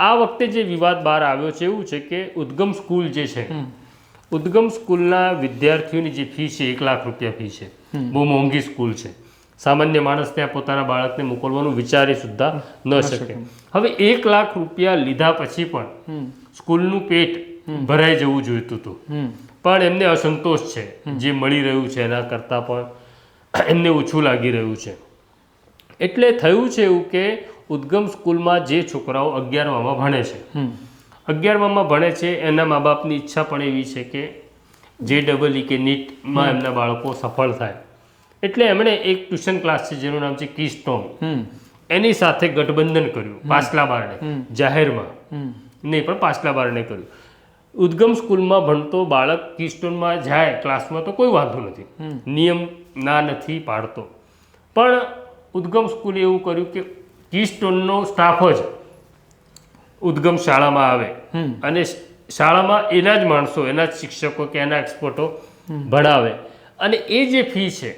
આ વખતે જે વિવાદ બહાર આવ્યો છે એવું છે કે ઉદ્ગમ સ્કૂલ જે છે, ઉદ્ગમ સ્કૂલના વિદ્યાર્થીઓની જે ફી છે 1 લાખ રૂપિયા ફી છે. બહુ મોંઘી સ્કૂલ છે. સામાન્ય માણસ ત્યાં પોતાના બાળકને મોકલવાનું વિચારી સુદ્ધા ન શકે. હવે 1 લાખ રૂપિયા લીધા પછી પણ સ્કૂલનું પેટ ભરાઈ જવું જોઈતું હતું, પણ એમને અસંતોષ છે. જે મળી રહ્યું છે એના કરતાં પણ એમને ઓછું લાગી રહ્યું છે. એટલે થયું છે એવું કે ઉદ્ગમ સ્કૂલમાં જે છોકરાઓ 11મામાં ભણે છે, 11મામાં ભણે છે એના મા બાપની ઈચ્છા પણ એવી છે કે JEE કે નીટમાં એમના બાળકો સફળ થાય. એટલે એમણે એક ટ્યુશન ક્લાસ છે જેનું નામ છે કીસ્ટોન, એની સાથે ગઠબંધન કર્યું પાછલા બારણે, જાહેરમાં નહીં પણ પાછલા બારણે કર્યું. ઉદ્ગમ સ્કૂલમાં ભણતો બાળક કીસ્ટોનમાં જાય ક્લાસમાં તો કોઈ વાંધો નથી, નિયમ ના નથી પાડતો. પણ ઉદ્ગમ સ્કૂલે એવું કર્યું કે કીસ્ટોનનો સ્ટાફ જ ઉદ્ગમ શાળામાં આવે અને શાળામાં એના જ માણસો, એના જ શિક્ષકો કે એના એક્સપર્ટો ભણાવે, અને એ જે ફી છે